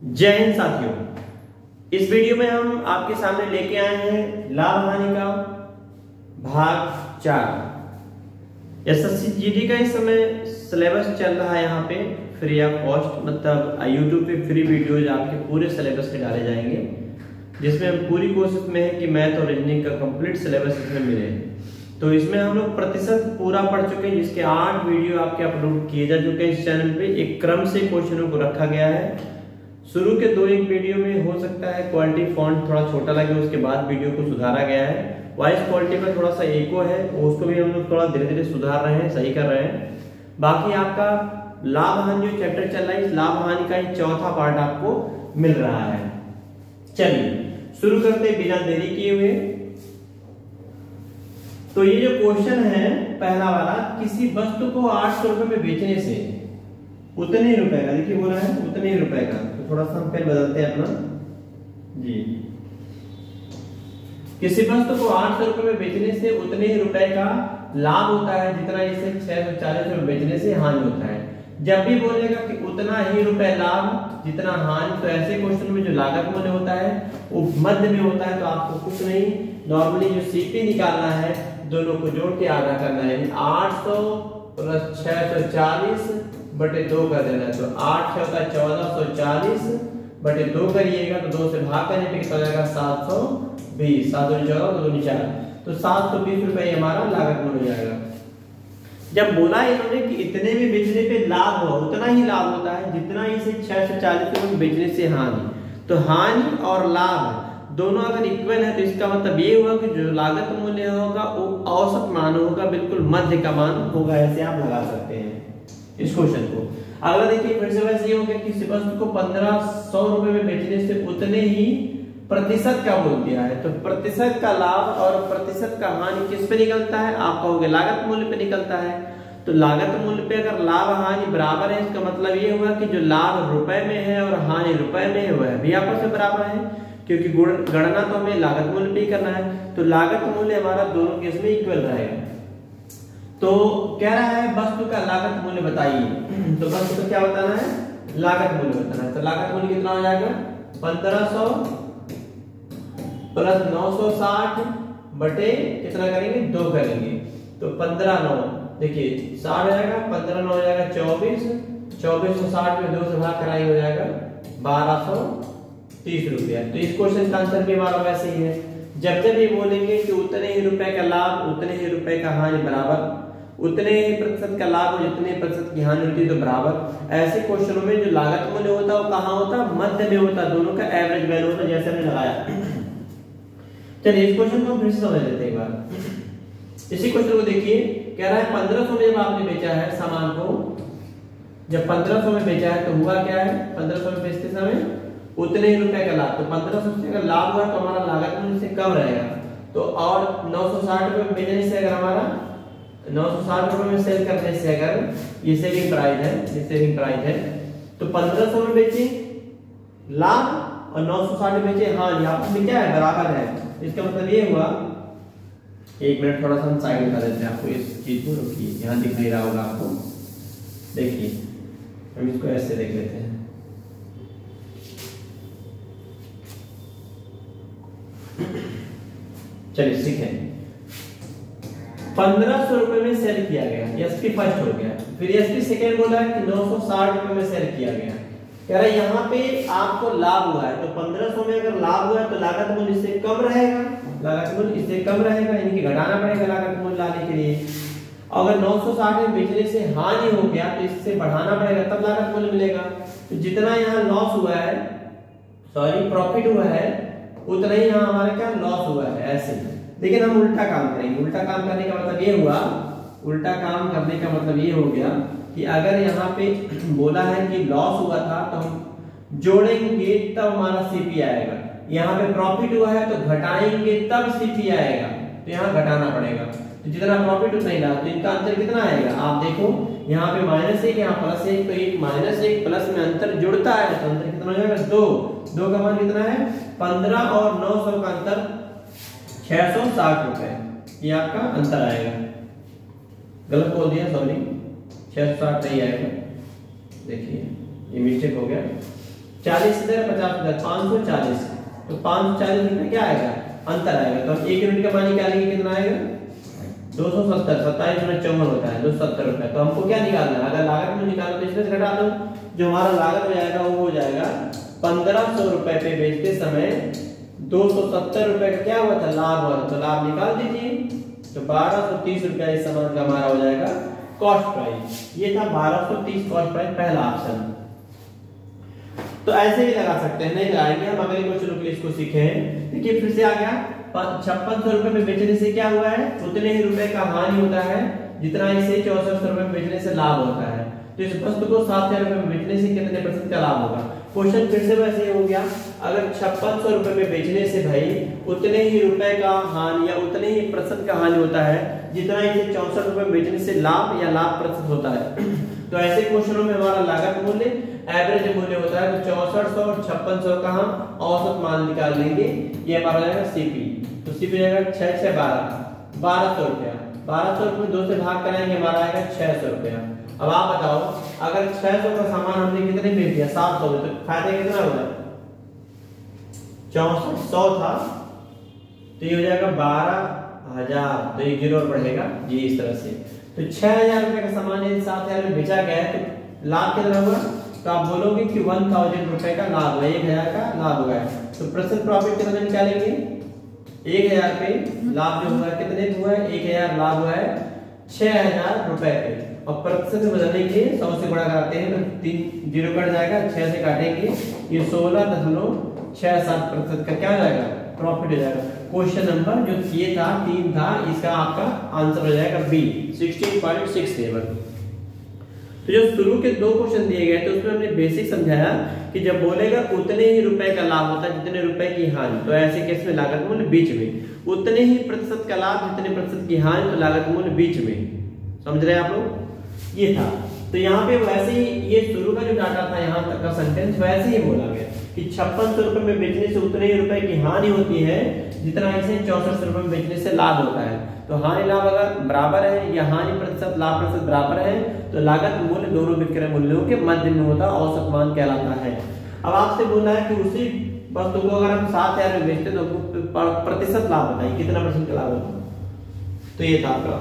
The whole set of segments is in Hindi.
जय हिंद साथियों, इस वीडियो में हम आपके सामने लेके आए हैं लाभ हानि का भाग 4। एसएससी जीडी का इस समय सिलेबस चल रहा है यहाँ पे फ्री ऑफ कॉस्ट, मतलब यूट्यूब पे फ्री वीडियोज आपके पूरे सिलेबस के डाले जाएंगे, जिसमें हम पूरी कोशिश में है कि मैथ और रीजनिंग का कंप्लीट सिलेबस इसमें मिले। तो इसमें हम लोग प्रतिशत पूरा पढ़ चुके हैं, जिसके 8 वीडियो आपके अपलोड किए जा चुके हैं इस चैनल पे। एक क्रम से क्वेश्चनों को रखा गया है। शुरू के 2-1 वीडियो में हो सकता है क्वालिटी फॉन्ट थोड़ा छोटा लगे, उसके बाद वीडियो को सुधारा गया है। वॉइस क्वालिटी में थोड़ा सा एको है, उसको भी हम लोग थोड़ा धीरे धीरे सुधार रहे हैं, सही कर रहे हैं। बाकी आपका लाभ हानि जो चैप्टर चल रहा है, इस लाभ हानि का चौथा पार्ट आपको मिल रहा है। चलिए शुरू करते हैं बिना देरी किए हुए। तो ये जो क्वेश्चन है पहला वाला, किसी वस्तु को 800 रुपए में बेचने से उतने ही रुपए का, देखिए बोल रहा है उतने ही रुपए का, तो थोड़ा सा हम पेन बदलते हैं अपना जी। किसी वस्तु को 800 रुपए में बेचने से उतने ही रुपए का लाभ होता है जितना इसे 640 रुपए बेचने से हानि होता है। जब भी बोलेगा कि उतना ही रुपए लाभ जितना हानि, तो ऐसे क्वेश्चन में जो लागत मूल्य होता है वो मध्य में होता है। तो आपको कुछ नहीं, नॉर्मली जो सीपी निकालना है, दोनों को जोड़ के आधा करना है। 800 प्लस 640 बटे 2 कर देना है। तो 8 होता है 1440 बटे 2 करिएगा तो 2 से भाग करने पे कितना जाएगा 720, 7 14 तो 2 4, तो 720 रुपए हमारा लागत मूल्य हो जाएगा। जब बोला इन्होंने कि इतने में बेचने पे लाभ हो, उतना ही लाभ होता है जितना इसे 640 रुपए में बेचने से हानि। तो हानि और लाभ दोनों अगर इक्वल है तो इसका मतलब ये हुआ कि जो लागत मूल्य होगा वो औसत मान होगा, बिल्कुल मध्य का मान होगा। ऐसे आप लगा सकते हैं इस क्वेश्चन को। अगला देखिए फिर से वैसे ये हो गया कि किसी वस्तु को 1500 रुपए में बेचने से उतने ही प्रतिशत का बोल दिया है। तो प्रतिशत का लाभ और प्रतिशत का हानि किस पे निकलता है? आप कहोगे लागत मूल्य पे निकलता है। तो लागत मूल्य पे अगर लाभ हानि बराबर है, इसका मतलब ये हुआ कि जो लाभ रुपए में है और हानि रुपए में है वह भी आपस में बराबर है, क्योंकि गणना तो हमें लागत मूल्य पे ही करना है। तो लागत मूल्य हमारा दोनों केस में इक्वल रहेगा। तो कह रहा है वस्तु का लागत मूल्य बताइए। तो वस्तु का क्या बताना है? लागत मूल्य बताना है। तो लागत मूल्य कितना हो जाएगा? 1500 प्लस 960 बटे कितना करेंगे? 2 करेंगे। तो 15 9, देखिए 60 हो जाएगा, 15 9 हो जाएगा 24, 24 को 60 में 2 से भाग कराएंगे हो जाएगा 1230 रुपया। तो इस क्वेश्चन का आंसर भी हमारा वैसे ही है। जब जब ये बोलेंगे कि उतने ही रुपए का लाभ उतने ही रुपए का हानि बराबर, उतने ही प्रतिशत का लाभ और जितने प्रतिशत की हानि होती है तो बराबर, ऐसे क्वेश्चनों में जो लागत मूल्य होता है वो कहाँ होता है? मध्य में होता है, दोनों का एवरेज वैल्यू होता है, जैसे हमने लगाया। चलिए इस क्वेश्चन को हम फिर से समझ लेते हैं एक बार। इसी क्वेश्चन को देखिए, कह रहा है 1500 में जब आपने बेचा है सामान को, जब 1500 में बेचा है तो हुआ क्या है? 1500 में बेचते समय उतने ही रुपए का लाभ। तो 1500 से अगर लाभ हुआ तो हमारा लागत मूल्य से कम रहेगा। तो और 960 रुपए में बेचने से अगर हमारा 960 रुपए में सेल करने से अगर ये सेलिंग प्राइस है, ये सेलिंग प्राइस है, तो 1500 में बेचे लाभ और 960 में बेचे हानि, आपस में क्या है? बराबर है। इसका मतलब ये हुआ, एक मिनट थोड़ा सा हम साइड में कर देते हैं आपको इस चीज को, रुकिए, यहाँ दिख नहीं रहा होगा आपको, देखिए हम इसको ऐसे देख लेते हैं। चलिए सीखें। 1500 रुपए में सेल किया गया, एसपी फर्स्ट हो गया, फिर एसपी सेकेंड बोला है कि 960 रुपए में सेल किया गया। कह रहा है यहाँ पे आपको लाभ हुआ है, तो 1500 में अगर लाभ हुआ है तो लागत मूल्य इससे कम रहेगा, लागत मूल्य इससे कम रहेगा, यानी कि घटाना पड़ेगा लागत मूल्य लाने के लिए। अगर 960 में बेचने से हानि हो गया तो इससे बढ़ाना पड़ेगा, तब लागत मूल्य मिलेगा। तो जितना यहाँ लॉस हुआ है, सॉरी प्रॉफिट हुआ है, उतना ही यहाँ हमारा क्या लॉस हुआ है, ऐसे। लेकिन हम उल्टा काम करेंगे। उल्टा काम करने का मतलब ये हुआ, उल्टा काम करने का मतलब ये हो गया कि अगर यहाँ पे बोला है कि लॉस हुआ था तो हम जोड़ेंगे तब हमारा सीपी आएगा। यहाँ पे प्रॉफिट हुआ है तो घटाएंगे तब सीपी आएगा, तो यहाँ घटाना पड़ेगा। तो जितना प्रॉफिट उतना ही लाभ, तो इनका अंतर कितना आएगा? आप देखो यहाँ पे -1 यहाँ +1, तो एक -1 प्लस में अंतर जुड़ता है, तो अंतर कितना हो जाएगा? 2 का मान कितना है? 15 और 900 का अंतर 660 रुपए, ये आपका अंतर आएगा। गलत बोल दिया, सॉरी, 660 नहीं आएगा, देखिए ये मिस्टेक हो गया। 40 इधर 50 इधर 540, तो 540 में क्या आएगा अंतर आएगा। तो हम 1 यूनिट का मान निकालेंगे कितना आएगा 270, 27 में 54 होता है 270 रुपए। तो हमको क्या निकालना है, अगर लागत में निकालो तो इसमें से घटा दो, जो हमारा लागत हो जाएगा वो हो जाएगा 1500 रुपए पे बेचते समय 270 रुपए का क्या हुआ था लाभ हुआ था, तो लाभ निकाल दीजिए। तो 1230 रुपया इस सामान का हमारा हो जाएगा कॉस्ट प्राइस। ये था 1230 कॉस्ट प्राइस पहला ऑप्शन। तो ऐसे ही लगा सकते हैं, नहीं लगाएंगे हम अगले क्वेश्चन के लिए इसको सीखे हैं। देखिए फिर से आ गया 5600 रुपए में बेचने से क्या हुआ है, उतने ही रुपए का हानि होता है जितना इसे 6400 रुपए में बेचने से लाभ होता है। तो इस वस्तु को 7000 रुपए में बेचने से कितने % का लाभ होगा। क्वेश्चन फिर से वैसे ही हो गया, अगर 5600 रुपए में बेचने से भाई उतने ही रुपए का हानि या उतने ही % का हानि होता है जितना इसे 64 रुपए में बेचने से लाभ या लाभ % होता है। तो ऐसे क्वेश्चनों में हमारा लागत मूल्य एवरेज मूल्य होता है, तो 6400 और 5600 का हम औसत मान निकाल लेंगे। ये हमारा जाएगा सीपी, तो सीपी जाएगा 6 6 12 1200 रुपया। 1200 रुपये 2 से भाग कराएंगे हमारा आएगा 600 रुपया। अब आप बताओ अगर 600 का सामान हमने कितने बेच दिया 700 में, तो फायदा कितना हुआ 6400 था, तो ये हो जाएगा 12000, तो ये जीरो बढ़ेगा जी इस तरह से। तो 6000 रुपए का सामान यदि 7000 में बेचा गया है तो लाभ कितना हुआ, तो आप बोलोगे कि 1000 रुपए का लाभ हुआ, 1000 का लाभ हुआ है। तो प्रेजेंट प्रॉफिट कितना निकालेंगे 1000 पे लाभ जो हुआ है कितने हुआ है 1000 लाभ हुआ है 6000 रुपए पे। और प्रतिशत में बदलने के लिए 100 से गुणा कराते हैं तो 3 जीरो कट जाएगा, 6 से काटेंगे ये 16.67% का क्या हो जाएगा प्रॉफिट हो जाएगा। क्वेश्चन नंबर जो ये था 3 था, इसका आपका आंसर हो जाएगा बी 16.67। तो जो शुरू के 2 क्वेश्चन दिए गए थे उसमें हमने बेसिक समझाया कि जब बोलेगा उतने ही रुपए का लाभ होता है जितने रुपए की हानि, तो ऐसे केस में लागत मूल्य बीच में, उतने ही प्रतिशत का लाभ जितने प्रतिशत की हानि, तो लागत मूल्य बीच में। समझ रहे हैं आप लोग, ये था। तो यहाँ पे वैसे ही ये शुरू का जो डाटा था यहाँ तक का सेंटेंस वैसे ही बोला गया कि 5600 रुपए में बेचने से उतने ही रुपए की हानि होती है जितना इसे 6400 रुपए में बेचने से लाभ होता है। तो हानि लाभ अगर बराबर है या हानि प्रतिशत लाभ प्रतिशत बराबर है तो लागत मूल्य दोनों विक्रय मूल्यों के मध्य में होता औसत मान कहलाता है। अब आपसे बोला है कि उसी वस्तु को अगर हम 7000 में बेचते तो प्रतिशत लाभ बताइए कितना % का लाभ होता। तो ये था आपका।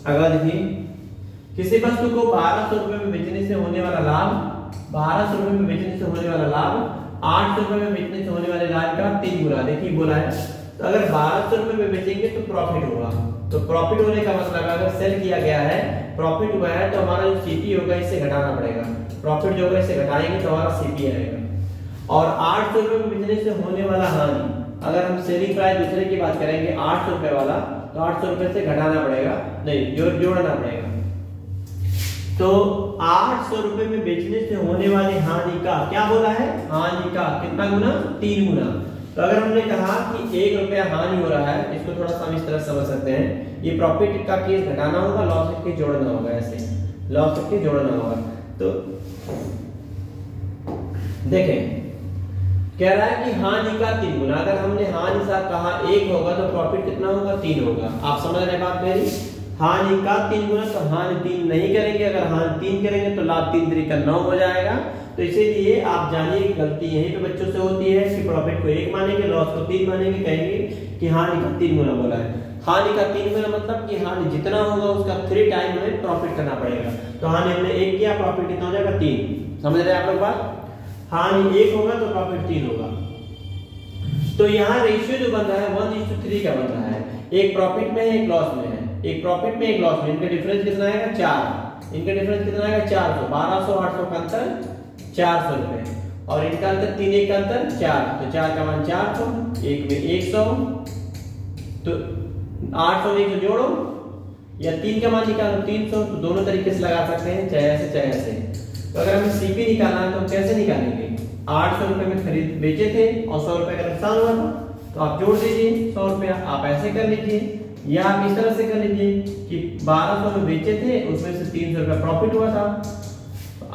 अगला देखिए, किसी वस्तु को 1200 रुपए में बेचने से होने वाला लाभ, 1200 रुपए में बेचने से होने वाला लाभ 800 रुपए में बेचने से होने वाले लाभ का 3 गुना। देखिए बोला है तो अगर 1200 रुपए में बेचेंगे तो प्रॉफिट होगा। तो प्रॉफिट होने का मतलब अगर सेल किया गया है प्रॉफिट हुआ है तो हमारा जो सीपी होगा इससे घटाना पड़ेगा। प्रॉफिट जो होगा इससे घटाएंगे तो हमारा सीपी आएगा। और 800 रुपए में बेचने से होने वाला हानि, अगर हम सेलिंग प्राइस दूसरे की बात करेंगे 800 रुपए वाला, तो 800 रुपए से घटाना पड़ेगा, नहीं जोड़ना पड़ेगा। तो 800 रुपए में बेचने से होने वाली हानि का क्या बोला है, हानि का कितना गुना 3 गुना। तो अगर हमने कहा कि 1 रुपया हानि हो रहा है, इसको थोड़ा सा हम इस तरह समझ सकते हैं, ये प्रॉफिट का केस घटाना होगा, लॉस के जोड़ना होगा, ऐसे लॉस के जोड़ना होगा। तो देखें कह रहा है कि हानि का 3 गुना। अगर हमने हानि सा कहा 1 होगा तो प्रॉफिट कितना होगा 3 होगा। आप समझ रहे बात मेरी, हानि का 3 गुना, तो हानि 3 नहीं करेंगे, अगर हानि 3 करेंगे तो लाभ 3 3 का 9 हो जाएगा। तो इसीलिए आप जानिए गलती यहीं पे बच्चों से होती है कि प्रॉफिट को 1 मानेंगे, लॉस को 3 मानेंगे, कहेंगे कि हानि का 3 गुना बोला है। हानि का 3 गुना मतलब कि हानि जितना होगा उसका 3 टाइम हमें प्रॉफिट करना पड़ेगा। तो हानि हमने 1 किया, प्रॉफिट कितना हो जाएगा 3। समझ रहे हैं आप लोग बात, हानि 1 होगा तो प्रॉफिट 3 होगा। तो यहाँ रेशियो जो बन रहा है 1:3 का बन रहा है, एक प्रॉफिट में है एक लॉस में है, एक प्रॉफिट में एक लॉस में, इनका डिफरेंस कितना आएगा 4, इनका डिफरेंस कितना आएगा 400, 1200 800 का अंतर 400 रुपए, और इनका अंतर 3 1 का अंतर 4, तो 4 का मान 400, 1 में 100, तो 800 में 100 जोड़ो या 3 का मान निकालो 300, तो दोनों तरीके से लगा सकते हैं, चाहे ऐसे चाहे ऐसे। तो अगर हमें सीपी निकालना है तो हम कैसे निकालेंगे, 800 रुपए में खरीद बेचे थे और 100 रुपए का नुकसान हुआ था, तो आप जोड़ दीजिए 100 रुपया, आप ऐसे कर लीजिए या आप इस तरह से कर लीजिए कि 1200 में बेचे थे उसमें से 300 रुपया प्रॉफिट हुआ था,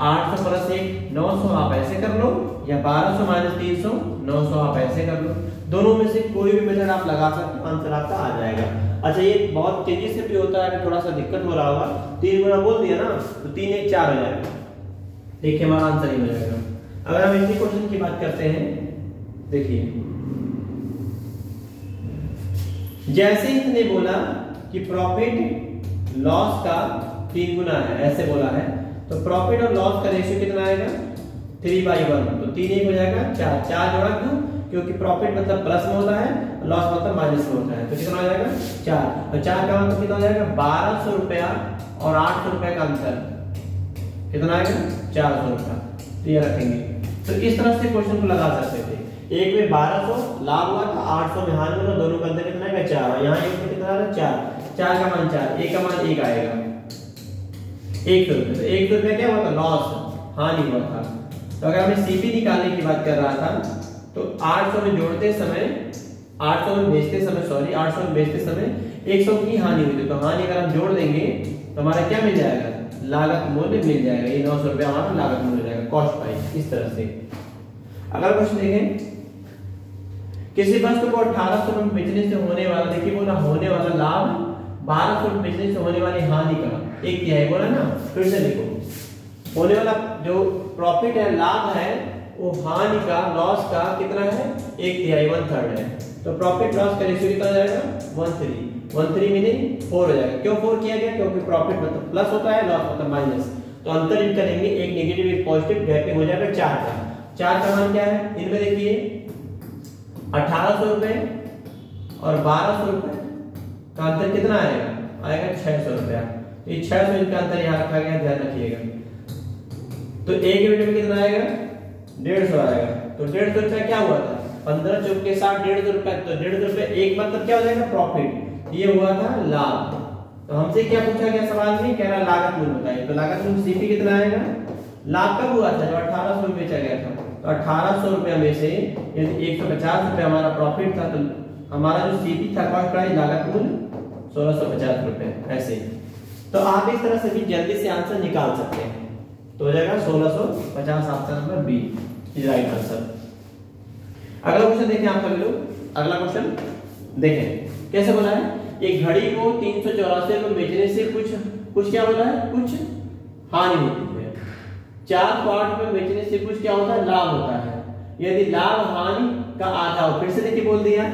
800 प्लस 1 900 आप ऐसे कर लो, या 1200 माइनस 300 900 आप ऐसे कर लो। दोनों में से कोई भी मेथड आप लगा सकते हो, आंसर आपका आ जाएगा। अच्छा ये बहुत तेजी से भी होता है, थोड़ा सा दिक्कत हो रहा होगा, 3 गुना बोल दिया ना तो 3 1 4 हो जाएगा, देखिए हमारा आंसर ही हो जाएगा। अगर हम इसी क्वेश्चन की बात करते हैं, देखिए जैसे इसने बोला कि प्रॉफिट लॉस का 3 गुना है, ऐसे बोला है, तो प्रॉफिट और लॉस का रेशियो कितना आएगा 3/1, तो 3 1 हो जाएगा 4, 4 जोड़ा क्यों, क्योंकि प्रॉफिट मतलब प्लस में होता है, लॉस मतलब माइनस में होता है, तो कितना हो जाएगा 4, और 4 का मतलब कितना हो जाएगा 1200 रुपया और 800 रुपए का अंतर कितना आएगा 400 रुपया, तो ये रखेंगे। तो इस तरह से क्वेश्चन को लगा सकते थे, एक में 1200 लाभ हुआ था, 800 में हानि हुआ, दोनों का अंतर कितना आएगा 4, और यहाँ एक में कितना आ रहा है 4, 4 का मान 4, एक का मान 1 आएगा 100 रुपये, तो 100 रुपये क्या हुआ था लॉस, हानि हुआ था। तो अगर हमें सीपी निकालने की बात कर रहा था, तो 800 में जोड़ते समय 800 में बेचते समय 800 में बेचते समय 100 की हानि हुई थी, तो हानि अगर हम जोड़ देंगे तो हमारा क्या मिल जाएगा, लागत मूल्य मिल जाएगा, ये 900 रुपया हमारा लागत मूल्य हो जाएगा, कॉस्ट प्राइस। इस तरह से अगला क्वेश्चन देखें, किसी वस्तु को 1800 में बेचने से होने वाला, देखिए बोला होने वाला लाभ 1200 में बेचने से होने वाली हानि का 1/3 बोला ना, फिर से देखो होने वाला जो प्रॉफिट है, लाभ है, वो हानि का, लॉस का कितना है 1/3 1/3 है, तो प्रॉफिट लॉस का रेशियो कितना हो जाएगा 1/3 मीनिंग 4 हो जाएगा। क्यों 4 किया गया, क्योंकि प्रॉफिट मतलब प्लस होता है, लॉस मतलब माइनस, तो अंतर इन करेंगे, एक नेगेटिव एक पॉजिटिव, गैपिंग हो जाएगा 4 का। 4 का मान क्या है, इनमें देखिए 1800 रुपए और 1200 रुपए का अंतर कितना आएगा, आएगा 600 रुपया, तो ये 600 इनका अंतर यहाँ रखा गया, ध्यान रखिएगा। तो एक यूनिट में कितना आएगा 150 आएगा, तो 150 रुपया क्या हुआ था 15 चौक के साथ 150 रुपया, तो 150 रुपये एक मतलब क्या हो जाएगा प्रॉफिट, ये हुआ था लाभ। तो हमसे क्या पूछा गया सवाल में, कह रहा लागत मूल्य बताइए, तो लागत मूल्य सीपी कितना आएगा, लाभ कब हुआ था जब 1800 में बेचा गया था, तो 1800 रुपया में से यदि 150 रुपया हमारा प्रॉफिट था, तो हमारा जो सीपी था कॉस्ट प्राइस लागत मूल्य 1650 रुपए, ऐसे। तो आप इस तरह से भी जल्दी से आंसर निकाल सकते हैं, तो हो जाएगा 1650, option number B is right answer. अगला क्वेश्चन देखें आप सभी लोग, अगला क्वेश्चन देखें कैसे बोला है, एक घड़ी को 384 में बेचने से कुछ क्या बोला है, कुछ हानि होती है, 408 में बेचने से कुछ क्या होता है, लाभ होता है, यदि लाभ हानि का आधा हो, फिर से देखिए बोल दिया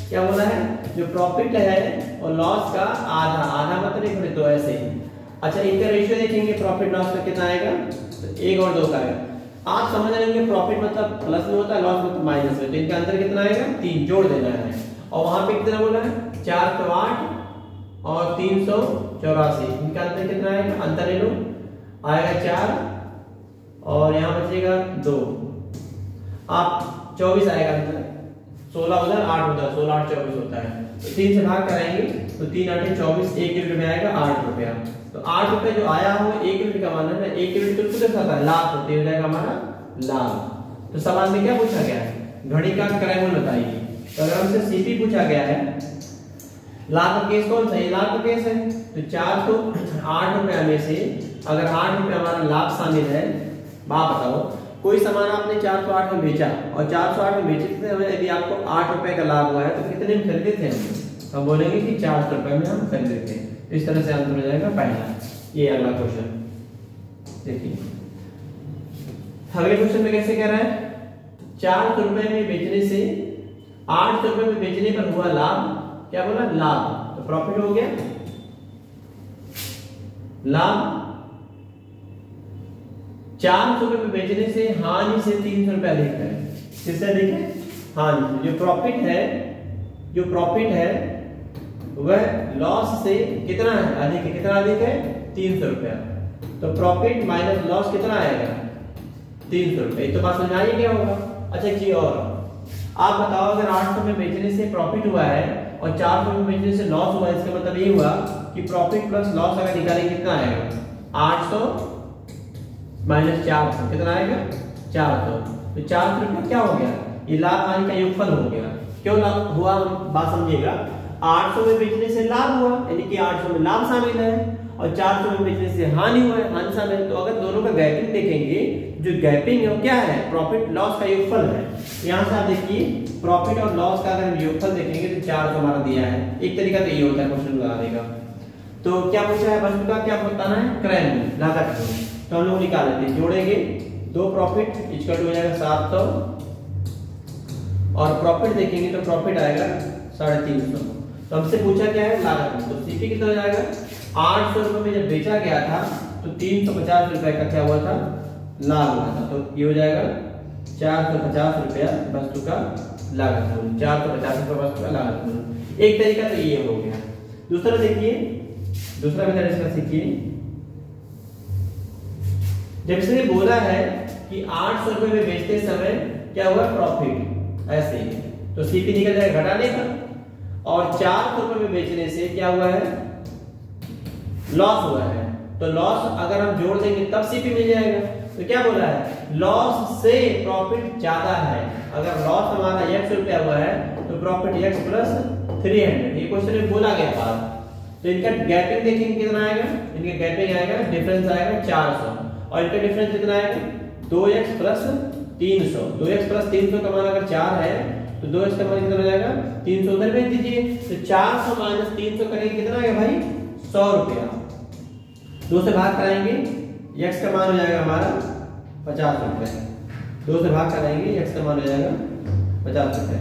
क्या बोला है, जो प्रॉफिट है और लॉस का आधा, आधा मतलब तो ऐसे ही। अच्छा इनका रेशियो देखेंगे, प्रॉफिट लॉस का कितना आएगा, तो 1 और 2 का आएगा। आप समझ रहे होंगे प्रॉफिट मतलब प्लस में होता है, लॉस मतलब माइनस में, तो इनका अंतर कितना आएगा 3, जोड़ देना है, और वहां पे कितना बोला है 408 और 384, इनका अंतर कितना आएगा, अंतर ले लो, आएगा 4 और यहाँ बचेगा 2, आप 24 आएगा अंतर, 16 उधर 8 उधर, 16 8 24 होता है, तो 3 से भाग कराएंगे तो 3 8 24, 1 यूनिट में आएगा 8 रुपया, तो 8 रुपए जो आया हो 1 यूनिट का मान है ना, 1 यूनिट तो कितना खाता है लाभ, होते हो जाएगा हमारा लाभ। तो सवाल में क्या पूछा गया है, घड़ी का क्रय मूल्य बताइए, तो अगर हमसे सीपी पूछा गया है, लाभ का केस कौन सा है, लाभ का केस है, तो 408 रुपया में से अगर 8 रुपया हमारा लाभ शामिल है, आप बताओ कोई सामान आपने 408 में बेचा और 408 में बेचे थे, यदि आपको 8 रुपए का लाभ हुआ है तो कितने में खरीदे थे, हम बोलेंगे कि 400 रुपए में हम खरीदे थे। इस तरह से आंसर हो जाएगा पहला। ये अगला क्वेश्चन देखिए, अगले क्वेश्चन में कैसे कह रहा है, 400 रुपए में बेचने से 800 रुपए में बेचने पर हुआ लाभ, क्या बोला लाभ, तो प्रॉफिट हो गया लाभ, 400 रुपए में बेचने से हानि से 300 रुपए अधिक है, किससे अधिक है, हानि, जो प्रॉफिट है वह लॉस से कितना है अधिक है, कितना अधिक है 300 रुपया, तो प्रॉफिट माइनस लॉस कितना आएगा 300 रुपए, तो बात समझ आई क्या होगा। अच्छा एक चीज और, आप बताओ अगर 800 में बेचने से प्रॉफिट हुआ है और 400 में बेचने से लॉस हुआ है, इसका मतलब ये हुआ कि प्रॉफिट प्लस लॉस अगर निकालेंगे कितना आएगा, 800 माइनस 400 कितना आएगा 400, तो 400 रुपये क्या हो गया, ये लाभ हानि का योगफल हो गया। क्यों लाभ हुआ, बात समझिएगा, 800 में बेचने से लाभ हुआ, यानी कि 800 में लाभ शामिल है, और 400 में बेचने से हानि हुआ है, हानि शामिल है, तो अगर दोनों का गैपिंग देखेंगे, जो गैपिंग है वो क्या है, प्रॉफिट लॉस का योगफल है। यहाँ से आप देखिए प्रॉफिट और लॉस का अगर हम योगफल देखेंगे तो 400 हमारा दिया है, एक तरीका तो ये होता है क्वेश्चन लगाने का। तो क्या पूछा है, वस्तु का क्या बताना है, क्रय मूल्य, लागत मूल्य, तो हम लोग निकाल लेते हैं, जोड़ेंगे 2 प्रॉफिट इक्वल टू हो जाएगा 700 और प्रॉफिट देखेंगे तो प्रॉफिट आएगा 350। तो हमसे पूछा क्या है लागत में, तो सीपी कितना हो जाएगा 800 रुपए में जब बेचा गया था तो 350 रुपए का क्या हुआ था लाभ हुआ था। तो ये हो जाएगा 450 रुपया वस्तु का लागत मूल्य, 450 रुपये वस्तु का लागत मूल्य। एक तरीका तो ये हो गया। दूसरा देखिए, दूसरा मेथड इसका सीखिए। जब इसने बोला है कि 800 रुपए में बेचते समय क्या हुआ प्रॉफिट, ऐसे ही तो सीपी निकल जाएगा घटाने का, और 400 रुपए में बेचने से क्या हुआ है लॉस हुआ है। तो लॉस अगर हम जोड़ देंगे तब सीपी मिल जाएगा। तो क्या बोला है लॉस से प्रॉफिट ज्यादा है। अगर लॉस हमारा x रुपया हुआ है तो प्रॉफिट x प्लस 300, ये क्वेश्चन में बोला गया बात। तो इनका गैपिंग देखेंगे कितना आएगा, इनका गैपिंग आएगा डिफरेंस आएगा 400 और इनका डिफरेंस कितना आएगा 2x प्लस 300। 2x प्लस 300 का मान अगर 4 है तो 2x का मान कितना हो जाएगा 300 उधर भेज दीजिए। तो 400 माइनस 300 करेंगे कितना आएगा भाई 100 रुपया। 2 से भाग कराएंगे x का मान हो जाएगा हमारा 50 रुपए। 2 से भाग कराएंगे x का मान हो जाएगा 50 रुपए।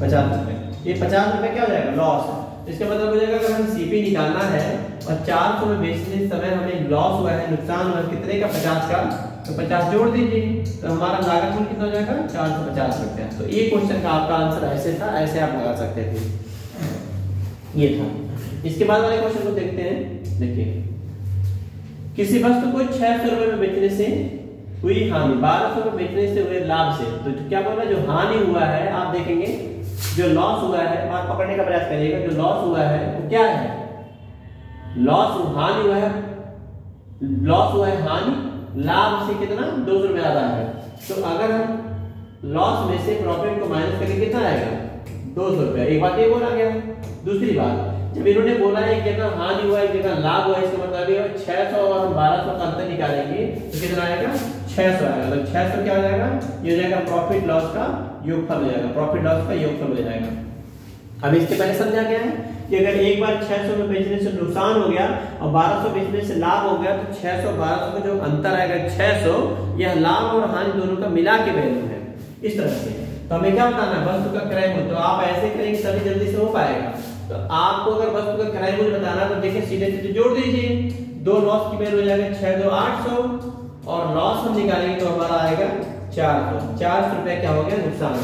50 रुपए, ये 50 रुपए क्या हो जाएगा लॉस। इसका मतलब हो जाएगा अगर हमें सीपी निकालना है और 400 में बेचने समय हमें लॉस हुआ है, नुकसान हुआ है कितने का 50 का, तो 50 जोड़ दीजिए तो हमारा लागत मूल्य कितना हो जाएगा 450 रुपया। तो ये क्वेश्चन का आपका आंसर ऐसे था, ऐसे आप लगा सकते थे, ये था। इसके बाद वाले क्वेश्चन को देखते हैं। देखिए किसी वस्तु को 600 रुपए में बेचने से हुई हानि 1200 में बेचने से हुए लाभ से। तो क्या बोला जो हानि हुआ है, आप देखेंगे जो लॉस हुआ है, आप पकड़ने का प्रयास करिएगा। जो लॉस हुआ है वो क्या है, लॉस हानि हुआ है, लॉस हुआ है हानि, लाभ से कितना 200 रुपए ज्यादा है। तो अगर हम लॉस में से प्रॉफिट को माइनस करेंगे कितना आएगा 200 रुपया। एक बात ये बोला गया। दूसरी बात जब इन्होंने बोला है एक जगह हानि हुआ एक जगह लाभ हुआ, इसका मतलब ये 600 और 1200 का अंतर निकालेंगे तो कितना आएगा 600 आएगा। तो 600 क्या हो जाएगा, ये हो जाएगा प्रॉफिट लॉस का योगफल हो जाएगा, प्रॉफिट लॉस का योगफल हो जाएगा। अब इसके पहले समझा गया है कि अगर एक बार 600 में बेचने से नुकसान हो गया और 1200 बेचने से लाभ हो गया तो 600 और 1200 का जो अंतर आएगा 600, यह लाभ और हानि दोनों का मिला के वैल्यू है। इस तरह से तो हमें क्या बताना है वस्तु का क्रय मूल्य। तो आप ऐसे करेंगे तभी जल्दी से हो पाएगा। तो आपको अगर वस्तु का क्रय मूल्य बताना तो देखिए सीधे सीधे जोड़ दीजिए। 2 लॉस की वैल्यू हो जाएगा 6 2 800 और लॉस हम निकालेंगे तो हमारा आएगा 400 रुपए क्या हो गया नुकसान।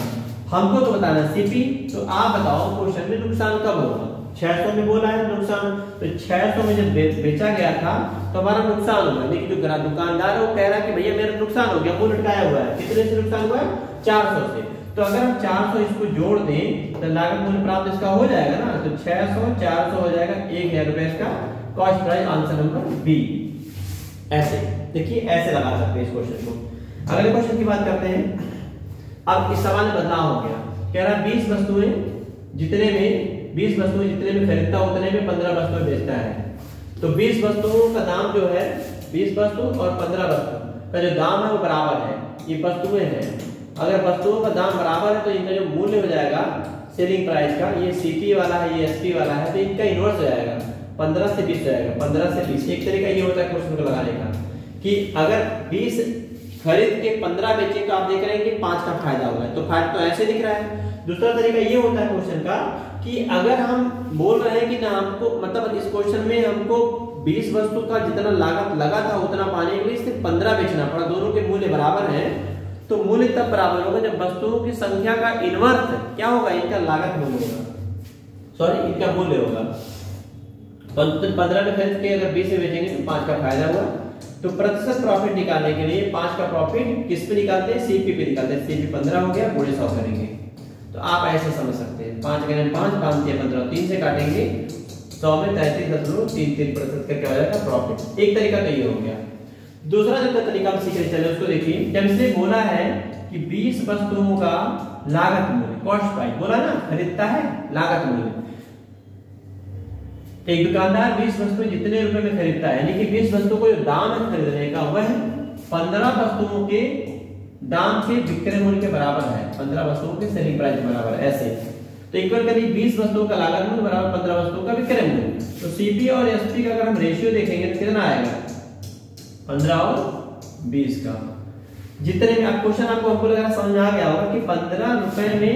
हमको तो बताना सीपी। तो आप बताओ क्वेश्चन में नुकसान कब होगा, 600 में बोला है नुकसान, तो 600 में जब बेचा गया था तो हमारा नुकसान हुआ, लेकिन जो दुकानदार है वो कह रहा है कि भैया मेरा नुकसान हो गया, वो लटकाया हुआ है। कितने से नुकसान हुआ है 400 से। तो अगर हम 400 इसको जोड़ दें तो लागत मूल्य प्राप्त इसका हो जाएगा ना। तो 600 400 हो जाएगा 1000 रुपए इसका cost price, answer number B. ऐसे देखिए ऐसे लगा सकते हैं इस क्वेश्चन को। अगले क्वेश्चन की बात करते हैं। अब इस सवाल में बदलाव हो गया, कह रहा 20 वस्तुएं जितने में खरीदता उतने में 15 वस्तुएं बेचता है। तो 20 वस्तुओं का दाम जो है 20 वस्तु और 15 वस्तु का जो दाम है वो बराबर है, ये वस्तुएं हैं। अगर वस्तुओं का दाम बराबर है तो इनका जो मूल्य हो जाएगा सेलिंग प्राइस का, ये सीपी वाला है ये एसपी वाला है, तो इनका इनवर्स हो जाएगा 15 से 20 हो जाएगा। 15 से 20 एक तरीका ये होता है क्वेश्चन को लगाने का कि अगर 20 खरीद के 15 बेचे तो आप देख रहे हैं कि 5 का फायदा हुआ है, तो फायदा तो ऐसे दिख रहा है। दूसरा तरीका ये होता है क्वेश्चन का कि अगर हम बोल रहे हैं कि ना हमको मतलब इस क्वेश्चन में हमको 20 वस्तु का जितना लागत लगा था उतना पाने के लिए सिर्फ 15 बेचना पड़ा, दोनों के मूल्य बराबर हैं। तो मूल्य तब बराबर होगा जब वस्तुओं की संख्या का इनवर्स क्या होगा, इनका लागत मूल्य होगा, सॉरी इनका मूल्य होगा। 15 में खरीद के अगर 20 में बेचेंगे तो 5 का फायदा हुआ। तो प्रतिशत प्रॉफिट निकालने के लिए 5 का प्रॉफिट किस पे निकालते हैं, सीपी पे निकालते हैं। सीपी 15 हो गया, पूरे 100 करेंगे। तो आप ऐसे समझ सकते हैं 5 5 5 15 3 से काटेंगे 100 में 33.33% का क्या हो जाएगा प्रॉफिट। एक तरीका तो ये हो गया। दूसरा जो तरीका हम सीख रहे चले उसको देखिए। जब से बोला है कि 20 वस्तुओं का लागत मूल्य कॉस्ट प्राइस बोला ना, खरीदता है लागत मूल्य। एक दुकानदार 20 वस्तु जितने रुपए में खरीदता है, यानी कि 20 वस्तु को जो दाम है खरीदने का वह 15 वस्तुओं के दाम के विक्रय मूल्य के बराबर है, 15 वस्तुओं के सेलिंग प्राइस के बराबर है। ऐसे तो इक्वल करिए 20 वस्तुओं का लागत मूल्य बराबर 15 वस्तुओं का विक्रय मूल्य। तो सीपी और एसपी का अगर हम रेशियो देखेंगे तो कितना आएगा 15 और 20 का। जितने में अब क्वेश्चन आपको हमको लग रहा समझ में आ गया होगा कि 15 रुपए में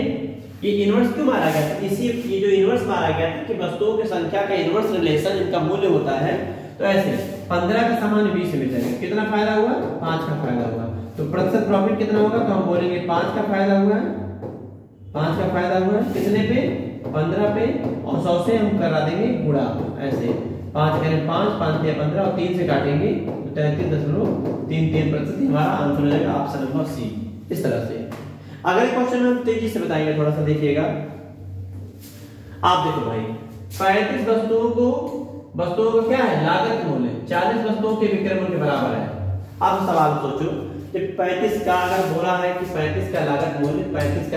ये इनवर्स क्यों मारा गया था। इसी ये जो इनवर्स मारा गया था कि वस्तुओं की संख्या का इनवर्स रिलेशन इनका मूल्य होता है। तो ऐसे 15 का सामान 20 में बेचा गया, कितना फायदा हुआ, 5 का फायदा हुआ। तो प्रतिशत प्रॉफिट कितना होगा, तो हम बोलेंगे 5 का फायदा हुआ, 5 का फायदा हुआ कितने पे, 15 पे, और 100 से हम करा देंगे गुणा। ऐसे 5 करें 5, 5 दिया 15 और 3 से काटेंगे तो 33.33% हमारा आंसर हो जाएगा ऑप्शन नंबर सी। इस तरह से अगले क्वेश्चन में हम तेजी से बताएंगे, थोड़ा सा देखिएगा। आप देखो भाई 35 वस्तुओं को क्या है, लागत मूल्य 40 वस्तुओं के विक्रय मूल्य के बराबर है। अब सवाल सोचो कि 35 का अगर बोला है कि 35 का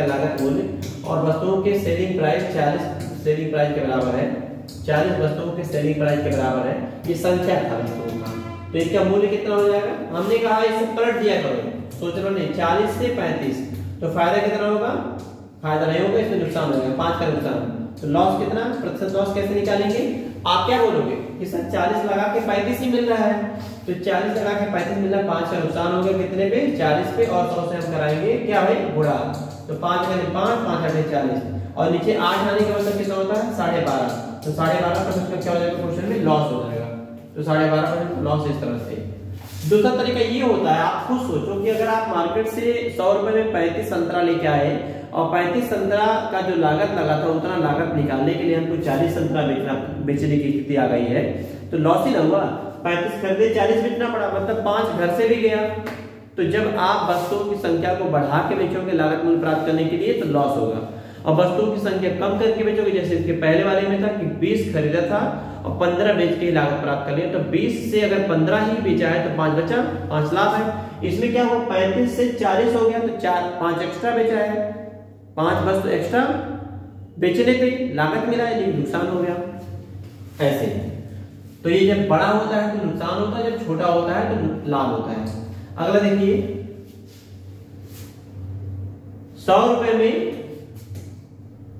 लागत मूल्य और वस्तुओं के सेलिंग प्राइस 40 सेलिंग प्राइस के बराबर है, 40 वस्तुओं के सेलिंग प्राइस के बराबर है, ये संख्या था वस्तुओं का, तो इसका मूल्य कितना हो जाएगा। हमने कहा इसे पलट दिया करो, सोच रहे नहीं 40 से 35 तो फायदा कितना होगा, फायदा नहीं होगा, इसमें नुकसान होगा 5 का नुकसान। तो लॉस कितना, प्रतिशत लॉस कैसे निकालेंगे, आप क्या बोलोगे कि सर 40 लगा के 35 ही मिल रहा है, तो 40 लगा के 35 मिल रहा है, 5 का नुकसान हो गया कितने पे, 40 पे, और 100 से हम कराएंगे क्या भाई गुणा। तो 5 का 5, 5 8 40 और नीचे 8 आने का मतलब कितना होता है 12.5, तो 12.5% क्या हो जाएगा क्वेश्चन में लॉस हो जाएगा। तो 12.5% लॉस इस तरह से। दूसरा तरीका ये होता है, आप खुद सोचो कि अगर आप मार्केट से 100 रुपए में 35 संतरा लेके आए और 35 संतरा का जो लागत लगा था उतना लागत निकालने के लिए हमको 40 संतरा बेचने की स्थिति आ गई है, तो लॉस ही ना हुआ। 35 खरीदे 40 बेचना पड़ा, मतलब 5 घर से भी गया। तो जब आप वस्तुओं की संख्या को बढ़ा के बेचोगे लागत मूल्य प्राप्त करने के लिए तो लॉस होगा, और वस्तुओं की संख्या कम करके बेचोगे, जैसे इसके पहले वाले में था कि 20 खरीदा था और 15 बेच के लागत प्राप्त कर लिया, तो 20 से अगर 15 ही बेचा है तो 5 बचा, 5 लाभ है। इसमें क्या हुआ 35 से 40 हो गया तो 5 एक्स्ट्रा बेचा है, 5 वस्तु एक्स्ट्रा बेचने पे लागत मिला है लेकिन नुकसान हो गया। ऐसे तो ये जब बड़ा होता है तो नुकसान होता है, जब छोटा होता है तो लाभ होता है। अगला देखिए 100 रुपए में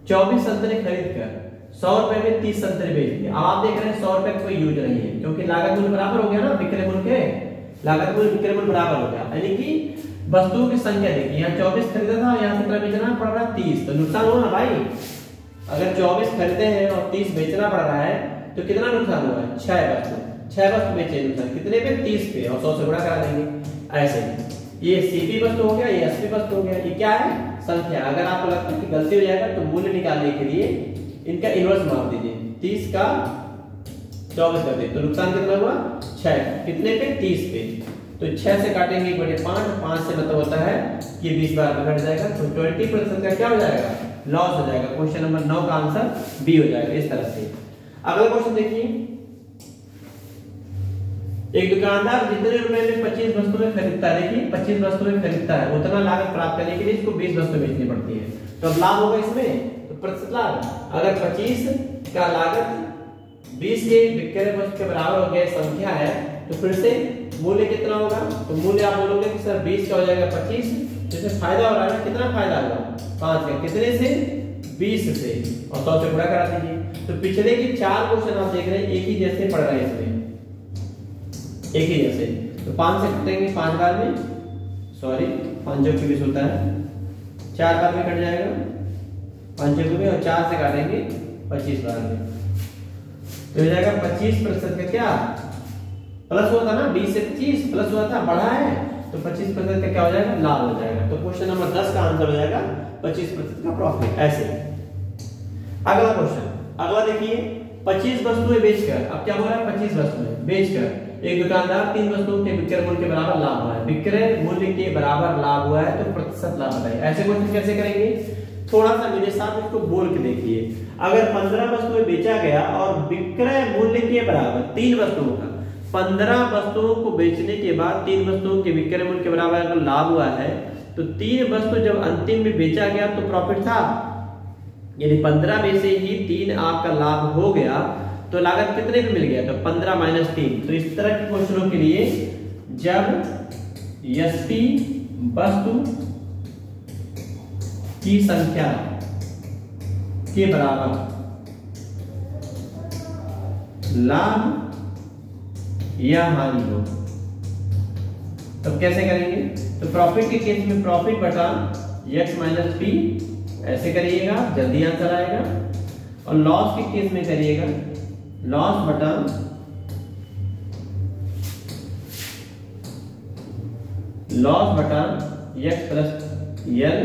24 संतरे खरीद कर 100 रुपए में 30 संतरे बेच दिए। अब आप देख रहे हैं 100 रुपए का कोई यूज नहीं है क्योंकि लागत मूल्य बराबर हो गया ना, विक्रय मूल्य के लागत मूल्य विक्रय मूल्य बराबर हो गया, यानी कि वस्तुओं की संख्या देखिए यहाँ 24 खरीदा था, यहाँ कितना बेचना पड़ रहा है 30, तो नुकसान हुआ ना भाई। अगर 24 खरीदे हैं और 30 बेचना पड़ रहा है तो कितना नुकसान हुआ है, 6 वस्तु बेचे, नुकसान कितने पे 30 पे, और 100 से गुणा करा देंगे। ऐसे ये सीपी वस्तु हो गया, ये एसपी वस्तु हो गया, ये क्या है संख्या। अगर आपको लगता है कि गलती हो जाएगा तो मूल्य निकालने के लिए इनका इनवर्स मार दीजिए, 30 का 24 कर दे तो नुकसान कितना हुआ 6, कितने पे 30 पे, तो 6 से काटेंगे 1/5, 5 से मतलब होता है कि 20 बार में घट जाएगा, तो 20% का क्या हो जाएगा लॉस हो जाएगा। क्वेश्चन नंबर 9 का आंसर बी हो जाएगा इस तरह से। अगला क्वेश्चन देखिए, एक दुकानदार जितने रुपए में 25 वस्तुएं खरीदता है, देखिए 25 वस्तुएं खरीदता है, उतना लागत प्राप्त करने के लिए इसको 20 वस्तुएं बेचनी पड़ती है, तो अब लाभ होगा इसमें तो प्रतिशत लाभ। अगर 25 का लागत 20 के विक्रय वस्तु के बराबर हो गया संख्या है तो फिर से मूल्य कितना होगा, तो मूल्य आप बोलोगे कि सर 20 का हो जाएगा 25, जैसे फायदा हो रहा है, कितना फायदा होगा 5 का, कितने से 20 से, और 100 से गुणा करा दीजिए। तो पिछले के 4 क्वेश्चन आप देख रहे हैं एक ही जैसे पढ़ रहे हैं, इसमें एक ही जैसे, तो 5 से कटेंगे 5 बार में, सॉरी 5 जोड़ के 20 होता है, 4 बार में कट जाएगा 5 जोड़ में, और 4 से काटेंगे 25 बार में, तो हो जाएगा 25% का क्या प्लस हुआ था ना, 20 से 25 प्लस हुआ था, बढ़ा है तो 25% का क्या हो जाएगा लाभ हो जाएगा। तो क्वेश्चन नंबर 10 का आंसर हो जाएगा 25% का प्रॉफिट। ऐसे अगला क्वेश्चन, अगला देखिए 25 वस्तुएं बेचकर, अब क्या हो रहा है 25 वस्तुएं बेचकर एक दुकानदार 3 वस्तुओं के विक्रय मूल्य के बराबर लाभ हुआ है, विक्रय मूल्य के बराबर लाभ हुआ है तो प्रतिशत लाभ बताइए। ऐसे क्वेश्चन कैसे करेंगे, थोड़ा सा मेरे साथ इसको बोल के देखिए। अगर 15 वस्तुएं बेचा गया और विक्रय मूल्य के बराबर 3 वस्तुओं का, 15 वस्तुओं को बेचने के बाद 3 वस्तुओं के विक्रय मूल्य के बराबर अगर लाभ हुआ है तो 3 वस्तु जब अंतिम में बेचा गया तो प्रॉफिट था, यानी 15 में से ही 3 आपका लाभ हो गया, तो लागत कितने पे मिल गया, तो 15 माइनस 3। तो इस तरह के क्वेश्चनों के लिए जब एसपी वस्तु की संख्या के बराबर लाभ या हानि हो, तो कैसे करेंगे? तो प्रॉफिट के केस में प्रॉफिट बटा x माइनस पी ऐसे करिएगा, जल्दी आंसर आएगा। और लॉस के केस में करिएगा लॉस बटा x प्लस एल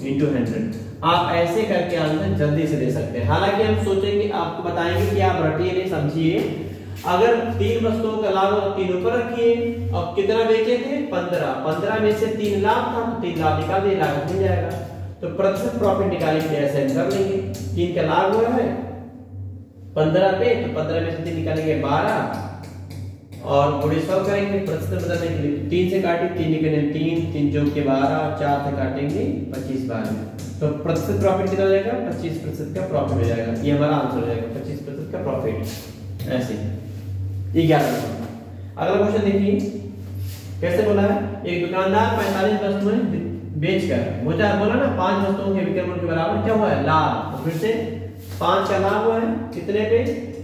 इंटू 100। आप ऐसे करके आंसर जल्दी से दे सकते हैं। हालांकि हम सोचेंगे, आपको बताएंगे कि आप रटिए नहीं समझिए। अगर 3 वस्तुओं का लाभ हो 3 ऊपर रखिए और कितना बेचे थे 15 में से 3 लाख था तो 3 लाख निकाल दिए, लागत मिल जाएगा। तो प्रतिशत प्रॉफिट निकालेंगे, ऐसे कर लेंगे। 3 का लाभ हुआ है 15 पे, तो 15 में से 3 निकालेंगे 12 और गुणे 100 करेंगे प्रतिशत बदलने के लिए। 3 से काटे 3 निकले 3 जोड़ के 12, 4 से काटेंगे 25 बार में। तो प्रतिशत प्रॉफिट कितना हो जाएगा? 25% का प्रॉफिट हो जाएगा। ये हमारा आंसर हो जाएगा 25% का प्रॉफिट। ऐसे ये 11। अगला क्वेश्चन देखिए कैसे बोला है। एक दुकानदार 45 वस्तुएं बेचकर, बोला ना 5 वस्तुओं के विक्रय मूल्य के बराबर क्या हुआ है? लाभ। तो फिर से 5 का लाभ हुआ है कितने पे?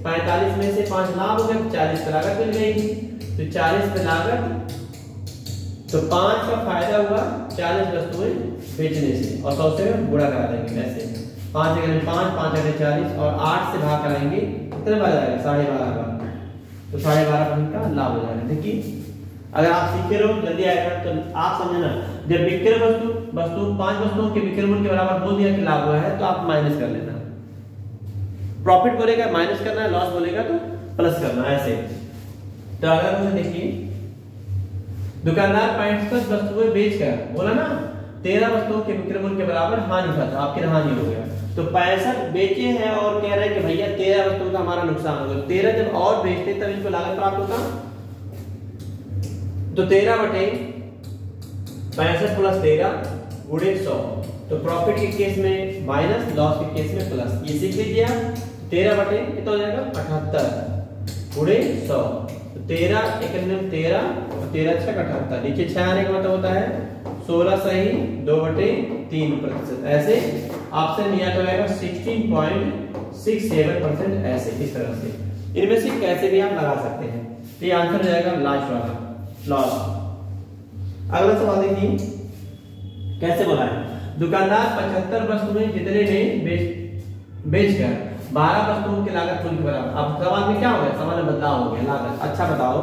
45 में से 5 लाभ हो गया, 40 पे लागत मिल गई। तो 40 पे लागत, तो 5 का फायदा हुआ 40 वस्तुएं बेचने से और 100 से गुणा करा देंगे। ऐसे 5 से 5 40 और 8 से भाग कराएंगे, कितने बार आएगा? 12.5 बार। तो 12.5% का लाभ हो जाएगा। देखिए अगर आप सीखे रहो जल्दी आएगा। तो आप समझना, जब विक्रय वस्तु 5 वस्तुओं के विक्रय मूल्य के बराबर बोल दिया कि लाभ हुआ है, तो आप माइनस कर लेना। प्रॉफिट बोलेगा माइनस करना है, लॉस बोलेगा तो प्लस करना है, ऐसे। तो अगर मुझे देखिए दुकानदार 65 वस्तुएं बेचकर, बोला ना 13 वस्तुओं के विक्रय मूल्य के बराबर हानि हुआ था, आपकी हानि हो गया। तो 65 बेचे हैं और कह रहे हैं कि भैया 13 वस्तुओं का हमारा नुकसान हो गया। 13 जब और बेचते तब इनको लागत प्राप्त होता। तो 13 बटे 65 प्लस 13 गुणे 100। तो प्रॉफिट के केस में माइनस, लॉस के केस में प्लस। ये सीख लीजिए आप। 13 बटे कितना हो जाएगा? 78 गुणे 100। तो 13 1 13 और 13 6 78। नीचे 6 आने का मतलब होता है 16 सही 2/3%। ऐसे ऑप्शन या तो आएगा 16.67%। ऐसे इस तरह से इनमें से कैसे भी आप लगा सकते हैं। तो ये आंसर हो जाएगा लास्ट वाला, लॉस। अगला सवाल देखिए कैसे बोला है। दुकानदार 75 वस्तुएं जितने में बेचकर 12 वस्तुओं की लागत मूल्य के बराबर। अब सवाल में क्या हो गया? सवाल में बदलाव हो गया, लागत। अच्छा बताओ,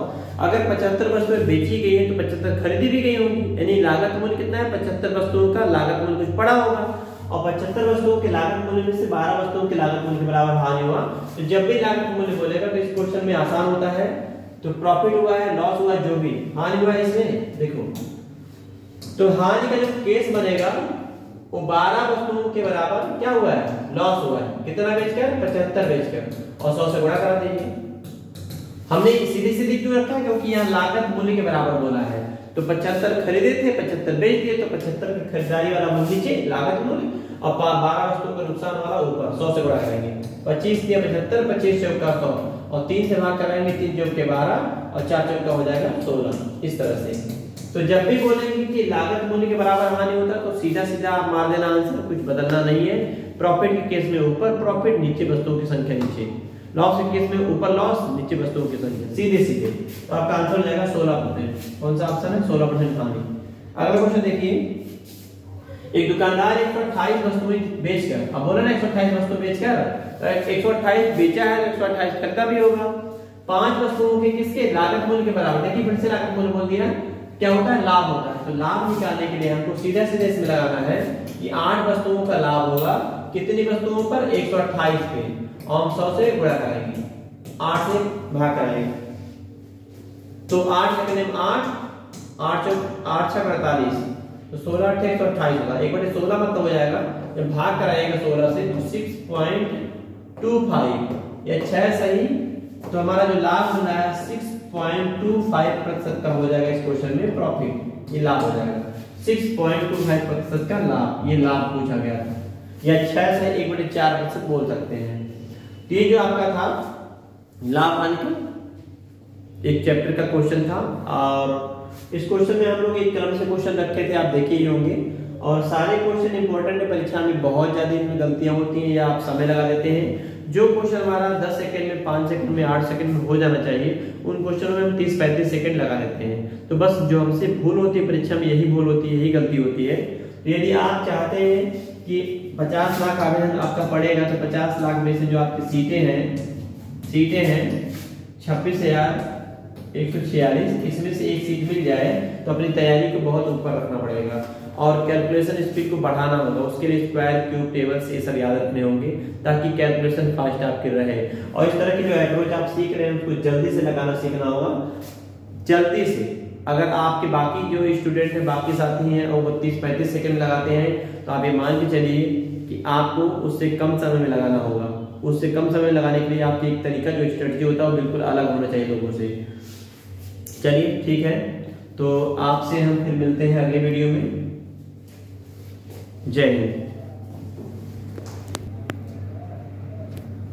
अगर 75 वस्तुएं बेची गई है तो 75 खरीदी भी गई होंगी, यानी लागत मूल्य कितना है? 75 वस्तुओं का लागत मूल्य कुछ पड़ा होगा और 75 वस्तुओं के लागत मूल्य में से 12 वस्तुओं के लागत मूल्य के बराबर हानि हुआ। तो जब भी लागत मूल्य बोलेगा तो इस क्वेश्चन में आसान होता है। तो प्रॉफिट हुआ है, लॉस हुआ, जो भी हानि हुआ है इसमें देखो। तो हानि का जो केस बनेगा वो 12 वस्तुओं के बराबर क्या हुआ है? लॉस हुआ है। कितना बेचकर? 75 बेचकर और 100 से गुणा करा दीजिए। हमने सीधी क्यों रखा है? क्योंकि यहाँ लागत मूल्य के बराबर बोला है। तो 75 खरीदे थे, 75 बेच दिए, तो 75 की खरीदारी वाला मूल्य नीचे लागत मूल्य और 12 वस्तुओं का नुकसान वाला ऊपर। 100 से गुणा करेंगे। 25 दिया 75, 25 चौक का 100 और 3 से भाग कराएंगे, 3 चौक के 12 और 4 चौक का हो जाएगा 16। इस तरह से। तो जब भी बोलेंगे कि लागत मूल्य के बराबर हानि होता है तो सीधा आप मार देना आंसर, कुछ बदलना नहीं है। प्रॉफिट के केस में ऊपर प्रॉफिट, नीचे वस्तुओं की संख्या नीचे। लॉस के केस में ऊपर लॉस, नीचे वस्तुओं की संख्या, सीधे। तो आपका आंसर हो जाएगा 16%। कौन सा ऑप्शन है? 16% हानि। अगला क्वेश्चन देखिए। एक दुकानदार 128 वस्तुएं बेचकर, अब बोला ना 128 वस्तु बेचकर, 128 बेचा है तो 128 खरीदा भी होगा। 5 वस्तुओं के किसके? लागत मूल्य के बराबर। देखिए फिर से लागत मूल्य बोल दिया, क्या होता है? लाभ होता है। तो लाभ निकालने के लिए हमको सीधा इसमें लगाना है कि 8 वस्तुओं का लाभ होगा। कितनी वस्तुओं पर? 128 पे और 100 से गुणा करेंगे, 8 से भाग कराएंगे। तो 8 कितने में 8 8 6 48, तो 16 8 128 होगा। 1/16 मतलब हो जाएगा जब भाग कराएगा 16 से तो 6.25 या 6 सही। तो हमारा जो लाभ बना है 6.25% का हो जाएगा। इस क्वेश्चन में प्रॉफिट, ये लाभ हो जाएगा 6.25% का लाभ। ये लाभ पूछा गया था, या 6 से 1/4% बोल सकते हैं। ये जो आपका था लाभ हानि का एक चैप्टर का क्वेश्चन था और इस क्वेश्चन में हम लोग एक क्रम से क्वेश्चन रखे थे, आप देखे ही होंगे। और सारे क्वेश्चन इंपॉर्टेंट है, परीक्षा में बहुत ज्यादा इनमें गलतियां होती हैं या आप समय लगा देते हैं। जो क्वेश्चन हमारा 10 सेकंड में, 5 सेकंड में, 8 सेकंड में हो जाना चाहिए, उन क्वेश्चनों में हम 30-35 सेकंड लगा देते हैं। तो बस जो हमसे भूल होती है परीक्षा में, यही भूल होती है, यही गलती होती है। तो यदि आप चाहते हैं कि 50 लाख आवेदन आपका पड़ेगा, तो 50 लाख में से जो आपकी सीटें हैं 26,146, इसमें से एक सीट मिल जाए तो अपनी तैयारी को बहुत ऊपर रखना पड़ेगा और कैलकुलेशन स्पीड को बढ़ाना होगा। उसके लिए स्क्वायर, क्यूब, टेबल्स ये सब याद रखने होंगे ताकि कैलकुलेशन फास्ट आपकी रहे। और इस तरह की जो अप्रोच आप सीख रहे हैं उसको जल्दी से लगाना सीखना होगा, जल्दी से। अगर आपके बाकी जो स्टूडेंट हैं, बाकी साथी हैं, और वो 30-35 सेकंड लगाते हैं, तो आप ये मान के चलिए कि आपको उससे कम समय में लगाना होगा। उससे कम समय लगाने के लिए आपकी एक तरीका, जो स्ट्रेटजी होता है, वो बिल्कुल अलग होना चाहिए लोगों से। चलिए ठीक है, तो आपसे हम फिर मिलते हैं अगले वीडियो में। जय हिंद।